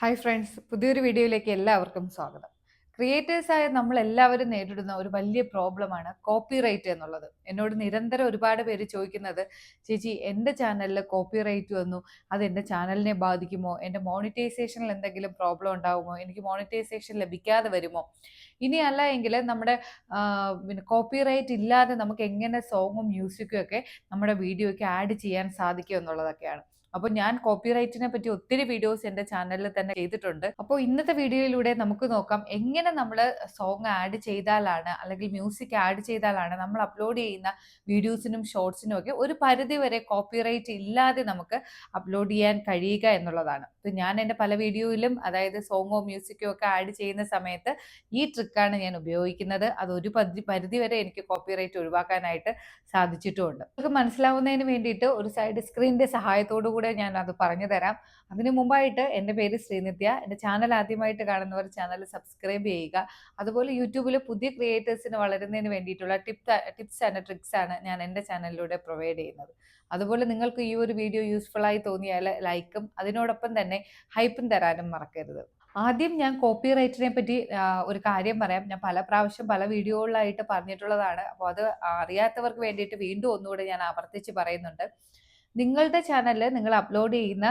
Hi friends, പുതിയൊരു വീഡിയോയിലേക്ക് എല്ലാവർക്കും സ്വാഗതം. ക്രിയേറ്റേഴ്സായ നമ്മളെല്ലാവരും നേരിടുന്ന ഒരു വലിയ പ്രോബ്ലമാണ് കോപ്പിറൈറ്റ് എന്നുള്ളത്. എന്നോട് നിരന്തരം ഒരുപാട് പേര് ചോദിക്കുന്നത്, ചേച്ചി എൻ്റെ ചാനലിൽ കോപ്പിറൈറ്റ് വന്നു, അത് എൻ്റെ ചാനലിനെ ബാധിക്കുമോ, എൻ്റെ മോണിറ്റൈസേഷനിൽ എന്തെങ്കിലും പ്രോബ്ലം ഉണ്ടാകുമോ, എനിക്ക് മോണിറ്റൈസേഷൻ ലഭിക്കാതെ വരുമോ, ഇനി അല്ല എങ്കിൽ നമ്മുടെ പിന്നെ കോപ്പിറൈറ്റ് ഇല്ലാതെ നമുക്ക് എങ്ങനെ സോങ്ങും മ്യൂസിക്കും ഒക്കെ നമ്മുടെ വീഡിയോയ്ക്ക് ആഡ് ചെയ്യാൻ സാധിക്കും എന്നുള്ളതൊക്കെയാണ്. അപ്പോൾ ഞാൻ കോപ്പിറൈറ്റിനെ പറ്റി ഒത്തിരി വീഡിയോസ് എൻ്റെ ചാനലിൽ തന്നെ ചെയ്തിട്ടുണ്ട്. അപ്പോൾ ഇന്നത്തെ വീഡിയോയിലൂടെ നമുക്ക് നോക്കാം എങ്ങനെ നമ്മൾ സോങ് ആഡ് ചെയ്താലാണ് അല്ലെങ്കിൽ മ്യൂസിക് ആഡ് ചെയ്താലാണ് നമ്മൾ അപ്ലോഡ് ചെയ്യുന്ന വീഡിയോസിനും ഷോർട്സിനും ഒക്കെ ഒരു പരിധി വരെ കോപ്പിറൈറ്റ് ഇല്ലാതെ നമുക്ക് അപ്ലോഡ് ചെയ്യാൻ കഴിയുക എന്നുള്ളതാണ്. ഇപ്പം ഞാൻ എൻ്റെ പല വീഡിയോയിലും അതായത് സോങ്ങോ മ്യൂസിക്കോ ഒക്കെ ആഡ് ചെയ്യുന്ന സമയത്ത് ഈ ട്രിക്കാണ് ഞാൻ ഉപയോഗിക്കുന്നത്. അത് ഒരു പരിധി വരെ എനിക്ക് കോപ്പിറൈറ്റ് ഒഴിവാക്കാനായിട്ട് സാധിച്ചിട്ടുമുണ്ട്. നമുക്ക് മനസ്സിലാവുന്നതിന് വേണ്ടിയിട്ട് ഒരു സൈഡ് സ്ക്രീനിന്റെ സഹായത്തോടു കൂടെ ഞാൻ അത് പറഞ്ഞു തരാം. അതിനു മുമ്പായിട്ട് എൻ്റെ പേര് ശ്രീനിത്യ. എൻ്റെ ചാനൽ ആദ്യമായിട്ട് കാണുന്നവർ ചാനൽ സബ്സ്ക്രൈബ് ചെയ്യുക. അതുപോലെ യൂട്യൂബിൽ പുതിയ ക്രിയേറ്റേഴ്സിന് വളരുന്നതിന് വേണ്ടിയിട്ടുള്ള ടിപ്സ് ആൻഡ് ട്രിക്സ് ആണ് ഞാൻ എൻ്റെ ചാനലിലൂടെ പ്രൊവൈഡ് ചെയ്യുന്നത്. അതുപോലെ നിങ്ങൾക്ക് ഈ ഒരു വീഡിയോ യൂസ്ഫുൾ ആയി തോന്നിയാൽ ലൈക്കും അതിനോടൊപ്പം തന്നെ ഹൈപ്പും തരാനും മറക്കരുത്. ആദ്യം ഞാൻ കോപ്പിറൈറ്റിനെ പറ്റി ഒരു കാര്യം പറയാം. ഞാൻ പല പ്രാവശ്യം പല വീഡിയോകളിലായിട്ട് പറഞ്ഞിട്ടുള്ളതാണ്. അപ്പോൾ അത് അറിയാത്തവർക്ക് വേണ്ടിയിട്ട് വീണ്ടും ഒന്നുകൂടെ ഞാൻ ആവർത്തിച്ച് പറയുന്നുണ്ട്. നിങ്ങളുടെ ചാനലിൽ നിങ്ങൾ അപ്ലോഡ് ചെയ്യുന്ന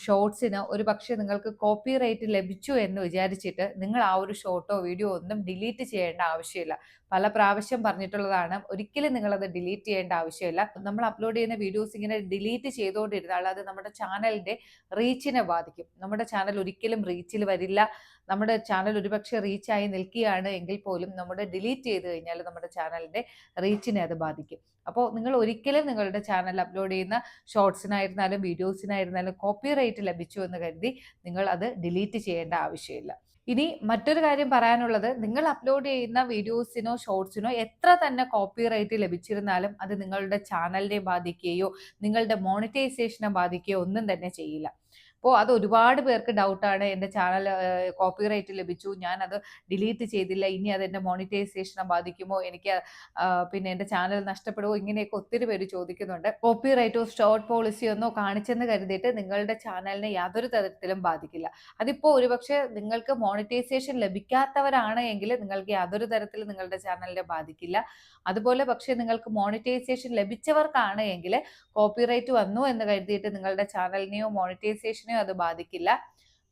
ഷോർട്സിന് ഒരു പക്ഷേ നിങ്ങൾക്ക് കോപ്പിറൈറ്റ് ലഭിച്ചു എന്ന് വിചാരിച്ചിട്ട് നിങ്ങൾ ആ ഒരു ഷോർട്ടോ വീഡിയോ ഒന്നും ഡിലീറ്റ് ചെയ്യേണ്ട ആവശ്യമില്ല. പല പ്രാവശ്യം പറഞ്ഞിട്ടുള്ളതാണ്. ഒരിക്കലും നിങ്ങളത് ഡിലീറ്റ് ചെയ്യേണ്ട ആവശ്യമില്ല. നമ്മൾ അപ്ലോഡ് ചെയ്യുന്ന വീഡിയോസ് ഇങ്ങനെ ഡിലീറ്റ് ചെയ്തുകൊണ്ടിരുന്നാൽ അത് നമ്മുടെ ചാനലിൻ്റെ റീച്ചിനെ ബാധിക്കും. നമ്മുടെ ചാനൽ ഒരിക്കലും റീച്ചിൽ വരില്ല. നമ്മുടെ ചാനൽ ഒരുപക്ഷെ റീച്ചായി നിൽക്കുകയാണ് എങ്കിൽ പോലും നമ്മുടെ ഡിലീറ്റ് ചെയ്ത് കഴിഞ്ഞാൽ നമ്മുടെ ചാനലിൻ്റെ റീച്ചിനെ അത് ബാധിക്കും. അപ്പോൾ നിങ്ങൾ ഒരിക്കലും നിങ്ങളുടെ ചാനൽ അപ്ലോഡ് ചെയ്യുന്ന ഷോർട്സിനായിരുന്നാലും വീഡിയോസിനായിരുന്നാലും കോപ്പിറൈറ്റ് ലഭിച്ചു എന്ന് കരുതി നിങ്ങൾ അത് ഡിലീറ്റ് ചെയ്യേണ്ട ആവശ്യമില്ല. ഇനി മറ്റൊരു കാര്യം പറയാനുള്ളത്, നിങ്ങൾ അപ്ലോഡ് ചെയ്യുന്ന വീഡിയോസിനോ ഷോർട്സിനോ എത്ര തന്നെ കോപ്പിറൈറ്റ് ലഭിച്ചിരുന്നാലും അത് നിങ്ങളുടെ ചാനലിനെ ബാധിക്കുകയോ നിങ്ങളുടെ മോണിറ്റൈസേഷനെ ബാധിക്കുകയോ ഒന്നും തന്നെ ചെയ്യില്ല. അപ്പോൾ അത് ഒരുപാട് പേർക്ക് ഡൗട്ടാണ്. എൻ്റെ ചാനൽ കോപ്പിറൈറ്റ് ലഭിച്ചു, ഞാനത് ഡിലീറ്റ് ചെയ്തില്ല, ഇനി അത് എൻ്റെ മോണിറ്റൈസേഷനെ ബാധിക്കുമോ, എനിക്ക് പിന്നെ എൻ്റെ ചാനൽ നഷ്ടപ്പെടുമോ, ഇങ്ങനെയൊക്കെ ഒത്തിരി പേര് ചോദിക്കുന്നുണ്ട്. കോപ്പിറൈറ്റോ ഷോർട്ട് പോളിസിയോ ഒന്നോ കാണിച്ചെന്ന് കരുതിയിട്ട് നിങ്ങളുടെ ചാനലിനെ യാതൊരു തരത്തിലും ബാധിക്കില്ല. അതിപ്പോൾ ഒരുപക്ഷെ നിങ്ങൾക്ക് മോണിറ്റൈസേഷൻ ലഭിക്കാത്തവരാണ് എങ്കിൽ നിങ്ങൾക്ക് യാതൊരു തരത്തിലും നിങ്ങളുടെ ചാനലിനെ ബാധിക്കില്ല. അതുപോലെ പക്ഷേ നിങ്ങൾക്ക് മോണിറ്റൈസേഷൻ ലഭിച്ചവർക്കാണ് എങ്കിൽ കോപ്പിറൈറ്റ് വന്നു എന്ന് കരുതിയിട്ട് നിങ്ങളുടെ ചാനലിനെയോ മോണിറ്റൈസേഷനെയോ അത് ബാധിക്കില്ല.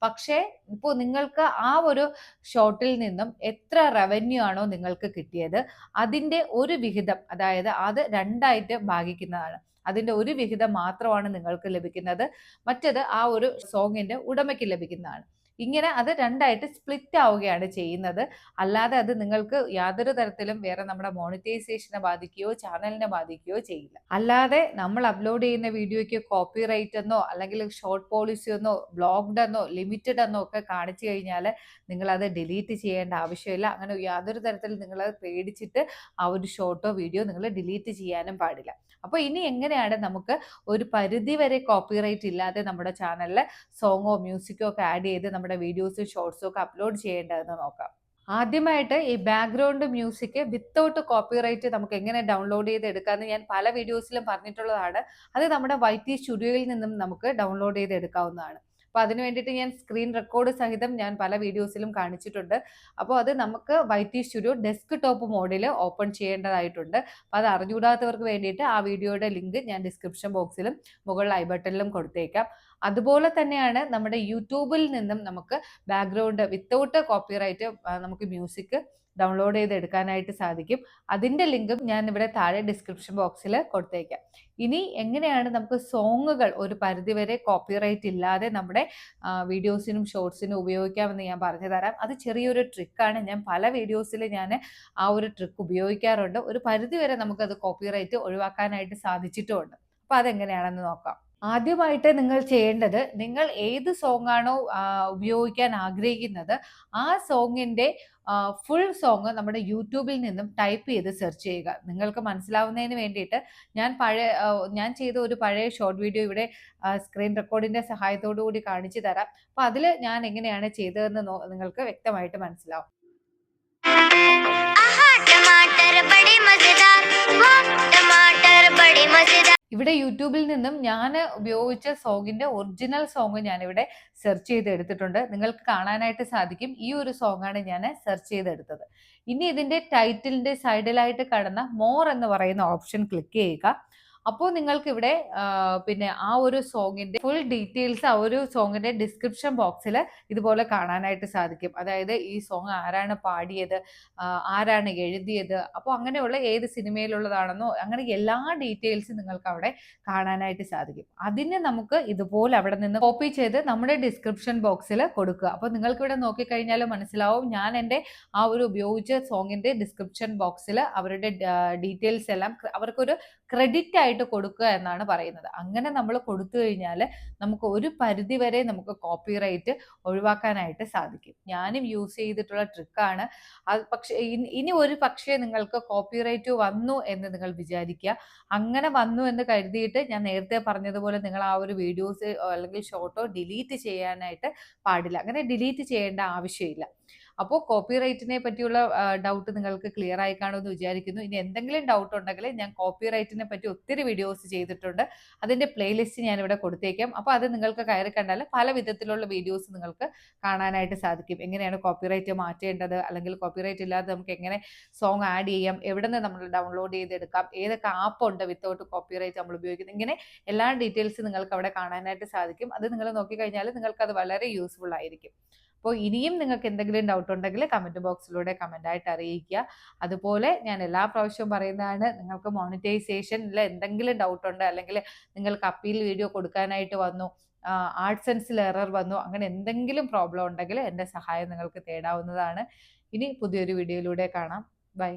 പക്ഷേ ഇപ്പോൾ നിങ്ങൾക്ക് ആ ഒരു ഷോട്ടിൽ നിന്നും എത്ര റവന്യൂ ആണോ നിങ്ങൾക്ക് കിട്ടിയത് അതിൻ്റെ ഒരു വിഹിതം, അതായത് അത് രണ്ടായിട്ട് ഭാഗിക്കുന്നതാണ്. അതിൻ്റെ ഒരു വിഹിതം മാത്രമാണ് നിങ്ങൾക്ക് ലഭിക്കുന്നത്. മറ്റത് ആ ഒരു സോങ്ങിന്റെ ഉടമയ്ക്ക് ലഭിക്കുന്നതാണ്. ഇങ്ങനെ അത് രണ്ടായിട്ട് സ്പ്ലിറ്റ് ആവുകയാണ് ചെയ്യുന്നത്. അല്ലാതെ അത് നിങ്ങൾക്ക് യാതൊരു തരത്തിലും വേറെ നമ്മുടെ മോണിറ്റൈസേഷനെ ബാധിക്കുകയോ ചാനലിനെ ബാധിക്കുകയോ ചെയ്യില്ല. അല്ലാതെ നമ്മൾ അപ്ലോഡ് ചെയ്യുന്ന വീഡിയോയ്ക്ക് കോപ്പിറൈറ്റ് എന്നോ അല്ലെങ്കിൽ ഷോർട്ട് പോളിസി എന്നോ ബ്ലോക്ക്ഡ് എന്നോ ലിമിറ്റഡ് എന്നോ ഒക്കെ കാണിച്ചു കഴിഞ്ഞാൽ നിങ്ങളത് ഡിലീറ്റ് ചെയ്യേണ്ട ആവശ്യമില്ല. അങ്ങനെ യാതൊരു തരത്തിൽ നിങ്ങൾ പേടിച്ചിട്ട് ആ ഒരു ഷോർട്ടോ വീഡിയോ നിങ്ങൾ ഡിലീറ്റ് ചെയ്യാനും പാടില്ല. അപ്പോൾ ഇനി എങ്ങനെയാണ് നമുക്ക് ഒരു പരിധി വരെ കോപ്പിറൈറ്റ് ഇല്ലാതെ നമ്മുടെ ചാനലിൽ സോങ്ങോ മ്യൂസിക്കോ ഒക്കെ ആഡ് ചെയ്ത് നമ്മുടെ വീഡിയോസും ഷോർട്സും ഒക്കെ അപ്ലോഡ് ചെയ്യേണ്ടതെന്ന് നോക്കാം. ആദ്യമായിട്ട് ഈ ബാക്ക്ഗ്രൗണ്ട് മ്യൂസിക് വിത്തൗട്ട് കോപ്പിറൈറ്റ് നമുക്ക് എങ്ങനെ ഡൗൺലോഡ് ചെയ്ത് എടുക്കാമെന്ന് ഞാൻ പല വീഡിയോസിലും പറഞ്ഞിട്ടുള്ളതാണ്. അത് നമ്മുടെ YT സ്റ്റുഡിയോയിൽ നിന്നും നമുക്ക് ഡൗൺലോഡ് ചെയ്ത് എടുക്കാവുന്നതാണ്. അപ്പോൾ അതിന് വേണ്ടിയിട്ട് ഞാൻ സ്ക്രീൻ റെക്കോർഡ് സഹിതം ഞാൻ പല വീഡിയോസിലും കാണിച്ചിട്ടുണ്ട്. അപ്പോൾ അത് നമുക്ക് YT സ്റ്റുഡിയോ ഡെസ്ക് ടോപ്പ് മോഡിൽ ഓപ്പൺ ചെയ്യേണ്ടതായിട്ടുണ്ട്. അപ്പോൾ അത് അറിഞ്ഞുകൂടാത്തവർക്ക് വേണ്ടിയിട്ട് ആ വീഡിയോയുടെ ലിങ്ക് ഞാൻ ഡിസ്ക്രിപ്ഷൻ ബോക്സിലും മുകളിൽ ഐ ബട്ടണിലും കൊടുത്തേക്കാം. അതുപോലെ തന്നെയാണ് നമ്മുടെ യൂട്യൂബിൽ നിന്നും നമുക്ക് ബാക്ക്ഗ്രൗണ്ട് വിത്തൗട്ട് കോപ്പിറൈറ്റ് നമുക്ക് മ്യൂസിക് ഡൗൺലോഡ് ചെയ്ത് എടുക്കാനായിട്ട് സാധിക്കും. അതിൻ്റെ ലിങ്കും ഞാൻ ഇവിടെ താഴെ ഡിസ്ക്രിപ്ഷൻ ബോക്സിൽ കൊടുത്തേക്കാം. ഇനി എങ്ങനെയാണ് നമുക്ക് സോങ്ങുകൾ ഒരു പരിധിവരെ കോപ്പിറൈറ്റ് ഇല്ലാതെ നമ്മുടെ വീഡിയോസിനും ഷോർട്സിനും ഉപയോഗിക്കാമെന്ന് ഞാൻ പറഞ്ഞു തരാം. അത് ചെറിയൊരു ട്രിക്കാണ്. ഞാൻ പല വീഡിയോസിൽ ഞാൻ ആ ഒരു ട്രിക്ക് ഉപയോഗിക്കാറുണ്ട്. ഒരു പരിധിവരെ നമുക്കത് കോപ്പിറൈറ്റ് ഒഴിവാക്കാനായിട്ട് സാധിച്ചിട്ടുമുണ്ട്. അപ്പോൾ അതെങ്ങനെയാണെന്ന് നോക്കാം. ആദ്യമായിട്ട് നിങ്ങൾ ചെയ്യേണ്ടത്, നിങ്ങൾ ഏത് സോങ് ആണോ ഉപയോഗിക്കാൻ ആഗ്രഹിക്കുന്നത് ആ സോങ്ങിന്റെ ഫുൾ സോങ് നമ്മുടെ യൂട്യൂബിൽ നിന്നും ടൈപ്പ് ചെയ്ത് സെർച്ച് ചെയ്യുക. നിങ്ങൾക്ക് മനസ്സിലാവുന്നതിന് വേണ്ടിയിട്ട് ഞാൻ ചെയ്ത ഒരു പഴയ ഷോർട്ട് വീഡിയോ ഇവിടെ സ്ക്രീൻ റെക്കോർഡിന്റെ സഹായത്തോടു കൂടി കാണിച്ചു തരാം. അപ്പോൾ അതിൽ ഞാൻ എങ്ങനെയാണ് ചെയ്തതെന്ന് നിങ്ങൾക്ക് വ്യക്തമായിട്ട് മനസ്സിലാവും. ഇവിടെ യൂട്യൂബിൽ നിന്നും ഞാൻ ഉപയോഗിച്ച സോങ്ങിന്റെ ഒറിജിനൽ സോങ് ഞാനിവിടെ സെർച്ച് ചെയ്ത് എടുത്തിട്ടുണ്ട്. നിങ്ങൾക്ക് കാണാനായിട്ട് സാധിക്കും. ഈ ഒരു സോങ്ങാണ് ഞാൻ സെർച്ച് ചെയ്തെടുത്തത്. ഇനി ഇതിന്റെ ടൈറ്റിലിന്റെ സൈഡിലായിട്ട് കാണുന്ന മോർ എന്ന് പറയുന്ന ഓപ്ഷൻ ക്ലിക്ക് ചെയ്യുക. അപ്പോൾ നിങ്ങൾക്ക് ഇവിടെ പിന്നെ ആ ഒരു സോങ്ങിന്റെ ഫുൾ ഡീറ്റെയിൽസ് ആ ഒരു സോങ്ങിന്റെ ഡിസ്ക്രിപ്ഷൻ ബോക്സിൽ ഇതുപോലെ കാണാനായിട്ട് സാധിക്കും. അതായത് ഈ സോങ് ആരാണ് പാടിയത്, ആരാണ് എഴുതിയത്, അപ്പോൾ അങ്ങനെയുള്ള ഏത് സിനിമയിലുള്ളതാണെന്നോ അങ്ങനെ എല്ലാ ഡീറ്റെയിൽസും നിങ്ങൾക്ക് അവിടെ കാണാനായിട്ട് സാധിക്കും. അതിന് നമുക്ക് ഇതുപോലെ അവിടെ നിന്ന് കോപ്പി ചെയ്ത് നമ്മുടെ ഡിസ്ക്രിപ്ഷൻ ബോക്സിൽ കൊടുക്കുക. അപ്പോൾ നിങ്ങൾക്ക് ഇവിടെ നോക്കിക്കഴിഞ്ഞാൽ മനസ്സിലാവും, ഞാൻ എൻ്റെ ആ ഒരു ഉപയോഗിച്ച സോങ്ങിന്റെ ഡിസ്ക്രിപ്ഷൻ ബോക്സിൽ അവരുടെ ഡീറ്റെയിൽസ് എല്ലാം അവർക്കൊരു ക്രെഡിറ്റ് ആയിട്ട് കൊടുക്കുക എന്നാണ് പറയുന്നത്. അങ്ങനെ നമ്മൾ കൊടുത്തു കഴിഞ്ഞാൽ നമുക്ക് ഒരു പരിധി വരെ നമുക്ക് കോപ്പിറൈറ്റ് ഒഴിവാക്കാനായിട്ട് സാധിക്കും. ഞാനും യൂസ് ചെയ്തിട്ടുള്ള ട്രിക്കാണ് അത്. പക്ഷേ ഇനി ഒരു പക്ഷേ നിങ്ങൾക്ക് കോപ്പിറൈറ്റ് വന്നു എന്ന് നിങ്ങൾ വിചാരിക്കുക. അങ്ങനെ വന്നു എന്ന് കരുതിയിട്ട് ഞാൻ നേരത്തെ പറഞ്ഞതുപോലെ നിങ്ങൾ ആ ഒരു വീഡിയോസ് അല്ലെങ്കിൽ ഷോർട്ടോ ഡിലീറ്റ് ചെയ്യാനായിട്ട് പാടില്ല. അങ്ങനെ ഡിലീറ്റ് ചെയ്യേണ്ട ആവശ്യമില്ല. അപ്പോൾ കോപ്പിറൈറ്റിനെ പറ്റിയുള്ള ഡൗട്ട് നിങ്ങൾക്ക് ക്ലിയർ ആയി കാണുമെന്ന് വിചാരിക്കുന്നു. ഇനി എന്തെങ്കിലും ഡൗട്ട് ഉണ്ടെങ്കിൽ ഞാൻ കോപ്പിറൈറ്റിനെ പറ്റി ഒത്തിരി വീഡിയോസ് ചെയ്തിട്ടുണ്ട്. അതിന്റെ പ്ലേലിസ്റ്റ് ഞാൻ ഇവിടെ കൊടുത്തേക്കാം. അപ്പോൾ അത് നിങ്ങൾക്ക് കയറി കണ്ടാൽ പല വിധത്തിലുള്ള വീഡിയോസ് നിങ്ങൾക്ക് കാണാനായിട്ട് സാധിക്കും. എങ്ങനെയാണ് കോപ്പിറൈറ്റ് മാറ്റേണ്ടത്, അല്ലെങ്കിൽ കോപ്പിറൈറ്റ് ഇല്ലാതെ നമുക്ക് എങ്ങനെ സോങ് ആഡ് ചെയ്യാം, എവിടെ നിന്ന് നമ്മൾ ഡൗൺലോഡ് ചെയ്തെടുക്കാം, ഏതൊക്കെ ആപ്പ് ഉണ്ട് വിത്തൗട്ട് കോപ്പിറൈറ്റ് നമ്മൾ ഉപയോഗിക്കുന്നത്, ഇങ്ങനെ എല്ലാ ഡീറ്റെയിൽസ് നിങ്ങൾക്ക് അവിടെ കാണാനായിട്ട് സാധിക്കും. അത് നിങ്ങൾ നോക്കിക്കഴിഞ്ഞാൽ നിങ്ങൾക്ക് അത് വളരെ യൂസ്ഫുൾ ആയിരിക്കും. അപ്പോൾ ഇനിയും നിങ്ങൾക്ക് എന്തെങ്കിലും ഡൗട്ട് ഉണ്ടെങ്കിൽ കമൻറ്റ് ബോക്സിലൂടെ കമൻ്റായിട്ട് അറിയിക്കുക. അതുപോലെ ഞാൻ എല്ലാ പ്രാവശ്യവും പറയുന്നതാണ്, നിങ്ങൾക്ക് മോണിറ്റൈസേഷനിൽ എന്തെങ്കിലും ഡൗട്ട് ഉണ്ട്, അല്ലെങ്കിൽ നിങ്ങൾക്ക് അപ്പീൽ വീഡിയോ കൊടുക്കാനായിട്ട് വന്നു, ആഡ്സെൻസിൽ എറർ വന്നു, അങ്ങനെ എന്തെങ്കിലും പ്രോബ്ലം ഉണ്ടെങ്കിൽ എൻ്റെ സഹായം നിങ്ങൾക്ക് തേടാവുന്നതാണ്. ഇനി പുതിയൊരു വീഡിയോയിലൂടെ കാണാം. ബൈ.